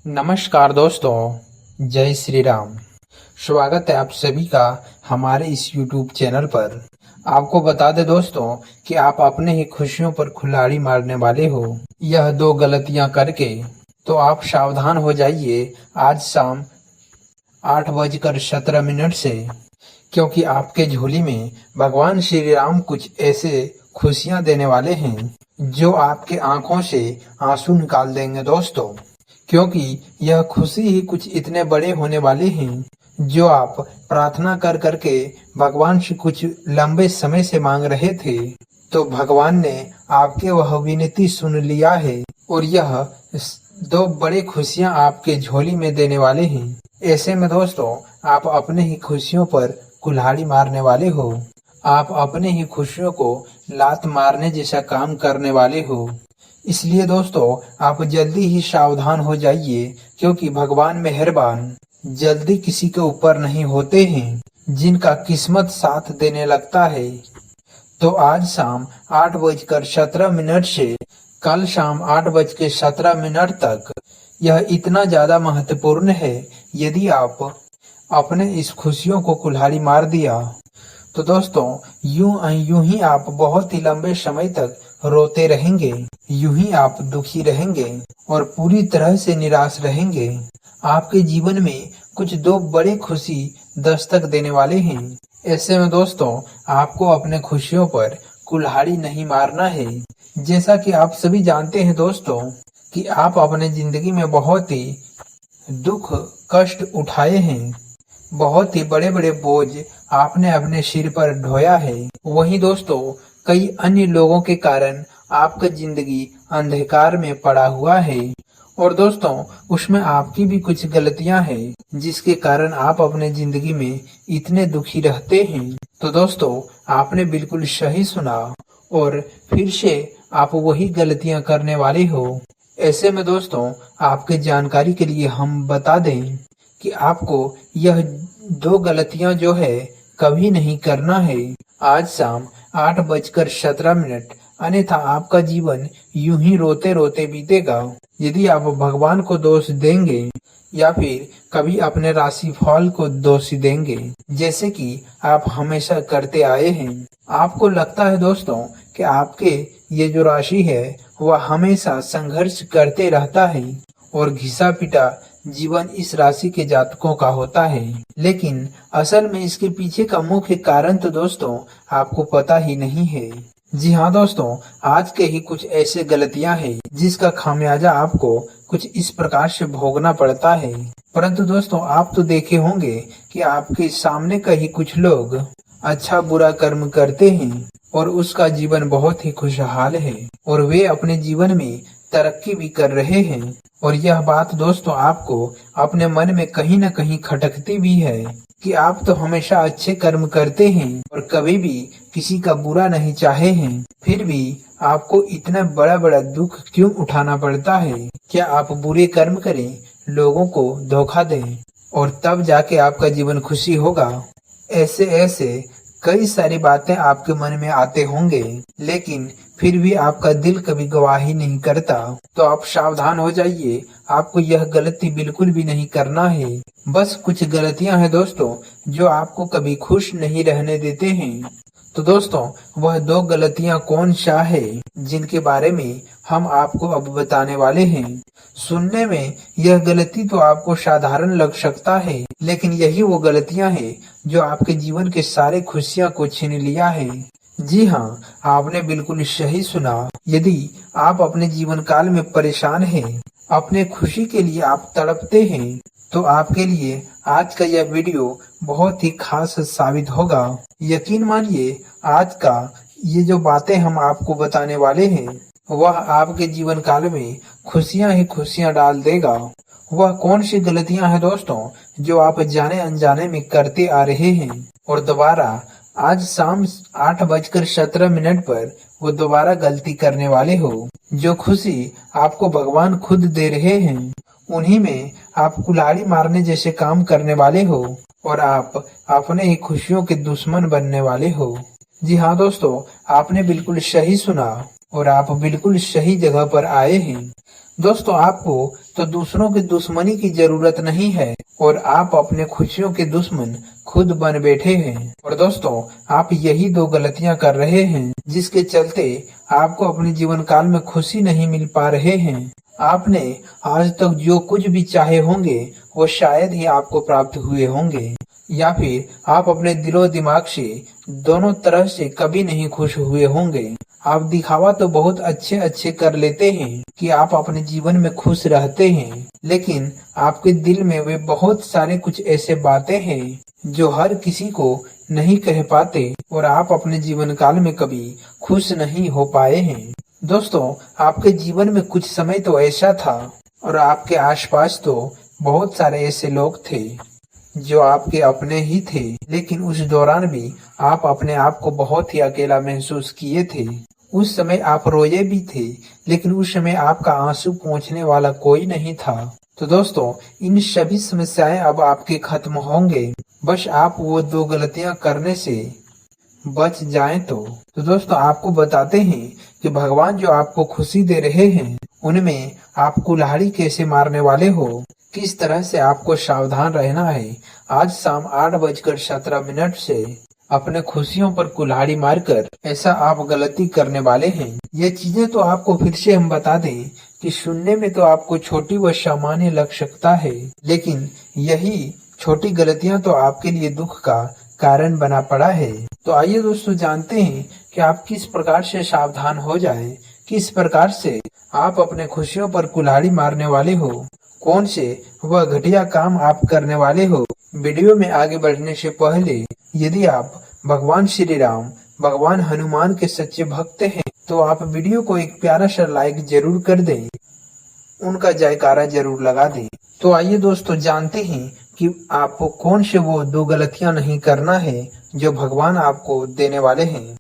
नमस्कार दोस्तों, जय श्री राम। स्वागत है आप सभी का हमारे इस YouTube चैनल पर। आपको बता दें दोस्तों कि आप अपने ही खुशियों पर कुल्हाड़ी मारने वाले हो, यह दो गलतियां करके। तो आप सावधान हो जाइए आज शाम 8:17 से, क्योंकि आपके झोली में भगवान श्री राम कुछ ऐसे खुशियां देने वाले हैं जो आपके आंखों से आंसू निकाल देंगे दोस्तों। क्योंकि यह खुशी ही कुछ इतने बड़े होने वाले हैं जो आप प्रार्थना कर करके भगवान से कुछ लंबे समय से मांग रहे थे, तो भगवान ने आपके वह विनती सुन लिया है और यह दो बड़े खुशियां आपके झोली में देने वाले हैं। ऐसे में दोस्तों आप अपने ही खुशियों पर कुल्हाड़ी मारने वाले हो, आप अपने ही खुशियों को लात मारने जैसा काम करने वाले हो। इसलिए दोस्तों आप जल्दी ही सावधान हो जाइए, क्योंकि भगवान मेहरबान जल्दी किसी के ऊपर नहीं होते हैं, जिनका किस्मत साथ देने लगता है। तो आज शाम 8:17 से कल शाम 8:17 तक यह इतना ज्यादा महत्वपूर्ण है। यदि आप अपने इस खुशियों को कुल्हाड़ी मार दिया तो दोस्तों यूं ही आप बहुत ही लंबे समय तक रोते रहेंगे, यूं ही आप दुखी रहेंगे और पूरी तरह से निराश रहेंगे। आपके जीवन में कुछ दो बड़े खुशी दस्तक देने वाले हैं। ऐसे में दोस्तों आपको अपने खुशियों पर कुल्हाड़ी नहीं मारना है। जैसा कि आप सभी जानते हैं दोस्तों कि आप अपने जिंदगी में बहुत ही दुख कष्ट उठाए हैं, बहुत ही बड़े बड़े बोझ आपने अपने सिर पर ढोया है। वहीं दोस्तों कई अन्य लोगों के कारण आपका जिंदगी अंधकार में पड़ा हुआ है और दोस्तों उसमें आपकी भी कुछ गलतियां हैं जिसके कारण आप अपने जिंदगी में इतने दुखी रहते हैं। तो दोस्तों आपने बिल्कुल सही सुना और फिर से आप वही गलतियां करने वाले हो। ऐसे में दोस्तों आपके जानकारी के लिए हम बता दें कि आपको यह दो गलतियां जो है कभी नहीं करना है आज शाम 8:17, अन्यथा आपका जीवन यूं ही रोते रोते बीतेगा। यदि आप भगवान को दोष देंगे या फिर कभी अपने राशि फल को दोष देंगे, जैसे कि आप हमेशा करते आए हैं। आपको लगता है दोस्तों कि आपके ये जो राशि है वह हमेशा संघर्ष करते रहता है और घिसा पिटा जीवन इस राशि के जातकों का होता है, लेकिन असल में इसके पीछे का मुख्य कारण तो दोस्तों आपको पता ही नहीं है। जी हाँ दोस्तों, आज के ही कुछ ऐसे गलतियां हैं जिसका खामियाजा आपको कुछ इस प्रकार से भोगना पड़ता है। परंतु दोस्तों आप तो देखे होंगे कि आपके सामने का ही कुछ लोग अच्छा बुरा कर्म करते हैं और उसका जीवन बहुत ही खुशहाल है और वे अपने जीवन में तरक्की भी कर रहे हैं। और यह बात दोस्तों आपको अपने मन में कहीं न कहीं खटकती भी है कि आप तो हमेशा अच्छे कर्म करते हैं और कभी भी किसी का बुरा नहीं चाहे हैं, फिर भी आपको इतना बड़ा बड़ा दुख क्यों उठाना पड़ता है? क्या आप बुरे कर्म करें, लोगों को धोखा दें और तब जाके आपका जीवन खुशी होगा? ऐसे ऐसे कई सारी बातें आपके मन में आते होंगे, लेकिन फिर भी आपका दिल कभी गवाही नहीं करता। तो आप सावधान हो जाइए, आपको यह गलती बिल्कुल भी नहीं करना है। बस कुछ गलतियां हैं दोस्तों जो आपको कभी खुश नहीं रहने देते हैं। तो दोस्तों वह दो गलतियां कौन सा है जिनके बारे में हम आपको अब बताने वाले हैं। सुनने में यह गलती तो आपको साधारण लग सकता है, लेकिन यही वो गलतियां हैं जो आपके जीवन के सारे खुशियां को छीन लिया है। जी हाँ, आपने बिल्कुल सही सुना। यदि आप अपने जीवन काल में परेशान हैं, अपने खुशी के लिए आप तड़पते हैं, तो आपके लिए आज का यह वीडियो बहुत ही खास साबित होगा। यकीन मानिए आज का ये जो बातें हम आपको बताने वाले हैं वह आपके जीवन काल में खुशियां ही खुशियां डाल देगा। वह कौन सी गलतियां हैं दोस्तों जो आप जाने अनजाने में करते आ रहे हैं और दोबारा आज शाम 8:17 पर वो दोबारा गलती करने वाले हो। जो खुशी आपको भगवान खुद दे रहे हैं उन्हीं में आप कुल्हाड़ी मारने जैसे काम करने वाले हो और आप अपने ही खुशियों के दुश्मन बनने वाले हो। जी हाँ दोस्तों, आपने बिल्कुल सही सुना और आप बिल्कुल सही जगह पर आए हैं। दोस्तों आपको तो दूसरों की दुश्मनी की जरूरत नहीं है और आप अपने खुशियों के दुश्मन खुद बन बैठे हैं। और दोस्तों, आप यही 2 गलतियां कर रहे हैं जिसके चलते आपको अपने जीवन काल में खुशी नहीं मिल पा रहे हैं। आपने आज तक जो कुछ भी चाहे होंगे वो शायद ही आपको प्राप्त हुए होंगे, या फिर आप अपने दिलो दिमाग से दोनों तरह से कभी नहीं खुश हुए होंगे। आप दिखावा तो बहुत अच्छे अच्छे कर लेते हैं कि आप अपने जीवन में खुश रहते हैं, लेकिन आपके दिल में वे बहुत सारे कुछ ऐसे बातें हैं जो हर किसी को नहीं कह पाते और आप अपने जीवन काल में कभी खुश नहीं हो पाए हैं। दोस्तों, आपके जीवन में कुछ समय तो ऐसा था और आपके आसपास तो बहुत सारे ऐसे लोग थे जो आपके अपने ही थे, लेकिन उस दौरान भी आप अपने आप को बहुत ही अकेला महसूस किए थे। उस समय आप रोए भी थे, लेकिन उस समय आपका आंसू पोंछने वाला कोई नहीं था। तो दोस्तों, इन सभी समस्याएं अब आपके खत्म होंगे, बस आप वो 2 गलतियां करने से बच जाएं तो दोस्तों, आपको बताते हैं कि भगवान जो आपको खुशी दे रहे हैं उनमें आप कुल्हाड़ी कैसे मारने वाले हो, किस तरह से आपको सावधान रहना है। आज शाम 8:17 से अपने खुशियों पर कुल्हाड़ी मारकर ऐसा आप गलती करने वाले हैं। ये चीजें तो आपको फिर से हम बता दें कि सुनने में तो आपको छोटी व सामान्य लग सकता है, लेकिन यही छोटी गलतियां तो आपके लिए दुख का कारण बना पड़ा है। तो आइए दोस्तों, जानते हैं कि आप किस प्रकार से सावधान हो जाएं, किस प्रकार से आप अपने खुशियों पर कुल्हाड़ी मारने वाले हो, कौन से वह घटिया काम आप करने वाले हो। वीडियो में आगे बढ़ने से पहले यदि आप भगवान श्री राम, भगवान हनुमान के सच्चे भक्त हैं तो आप वीडियो को एक प्यारा सा लाइक जरूर कर दें, उनका जयकारा जरूर लगा दें। तो आइए दोस्तों, जानते हैं कि आपको कौन से वो 2 गलतियां नहीं करना है जो भगवान आपको देने वाले हैं।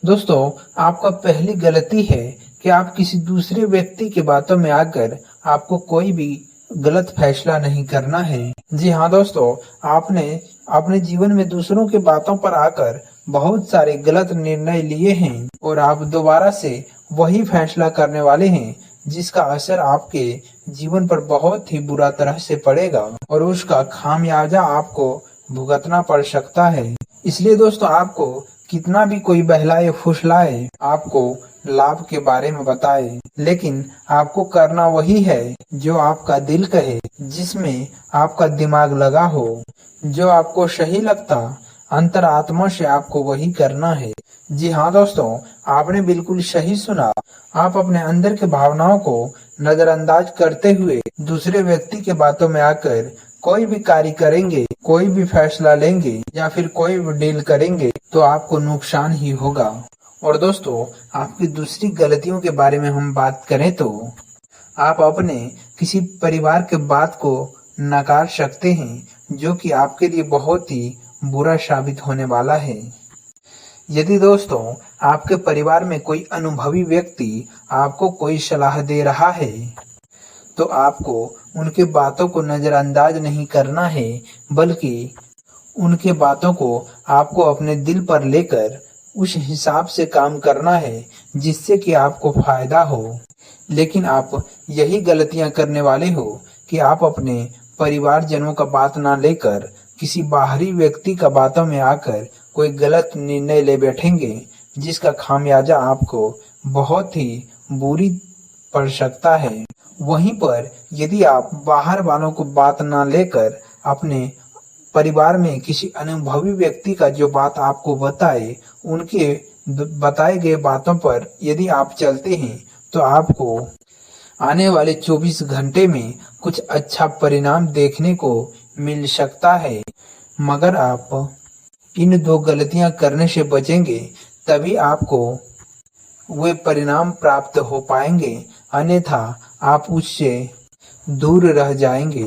दोस्तों, आपका पहली गलती है कि आप किसी दूसरे व्यक्ति की बातों में आकर आपको कोई भी गलत फैसला नहीं करना है। जी हाँ दोस्तों, आपने अपने जीवन में दूसरों की बातों पर आकर बहुत सारे गलत निर्णय लिए हैं और आप दोबारा से वही फैसला करने वाले हैं जिसका असर आपके जीवन पर बहुत ही बुरा तरह से पड़ेगा और उसका खामियाजा आपको भुगतना पड़ सकता है। इसलिए दोस्तों, आपको कितना भी कोई बहलाए फुसलाए, आपको लाभ के बारे में बताए, लेकिन आपको करना वही है जो आपका दिल कहे, जिसमें आपका दिमाग लगा हो, जो आपको सही लगता अंतरात्मा से आपको वही करना है। जी हाँ दोस्तों, आपने बिल्कुल सही सुना। आप अपने अंदर के भावनाओं को नजरअंदाज करते हुए दूसरे व्यक्ति के बातों में आकर कोई भी कार्य करेंगे, कोई भी फैसला लेंगे या फिर कोई भी डील करेंगे तो आपको नुकसान ही होगा। और दोस्तों, आपकी दूसरी गलतियों के बारे में हम बात करें तो आप अपने किसी परिवार के बात को नकार सकते हैं जो कि आपके लिए बहुत ही बुरा साबित होने वाला है। यदि दोस्तों, आपके परिवार में कोई अनुभवी व्यक्ति आपको कोई सलाह दे रहा है तो आपको उनके बातों को नजरअंदाज नहीं करना है, बल्कि उनके बातों को आपको अपने दिल पर लेकर उस हिसाब से काम करना है जिससे कि आपको फायदा हो। लेकिन आप यही गलतियां करने वाले हो कि आप अपने परिवारजनों का बात ना लेकर किसी बाहरी व्यक्ति का बातों में आकर कोई गलत निर्णय ले बैठेंगे जिसका खामियाजा आपको बहुत ही बुरी पड़ सकता है। वहीं पर यदि आप बाहर वालों को बात ना लेकर अपने परिवार में किसी अनुभवी व्यक्ति का जो बात आपको बताए, उनके बताए गए बातों पर यदि आप चलते हैं तो आपको आने वाले 24 घंटे में कुछ अच्छा परिणाम देखने को मिल सकता है। मगर आप इन 2 गलतियां करने से बचेंगे तभी आपको वे परिणाम प्राप्त हो पाएंगे, अन्यथा आप उससे दूर रह जाएंगे।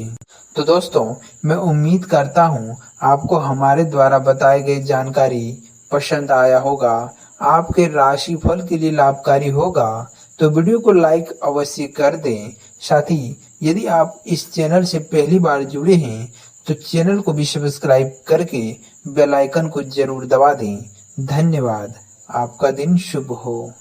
तो दोस्तों, मैं उम्मीद करता हूँ आपको हमारे द्वारा बताई गई जानकारी पसंद आया होगा, आपके राशिफल के लिए लाभकारी होगा। तो वीडियो को लाइक अवश्य कर दें। साथ ही यदि आप इस चैनल से पहली बार जुड़े हैं तो चैनल को भी सब्सक्राइब करके बेल आइकन को जरूर दबा दें। धन्यवाद। आपका दिन शुभ हो।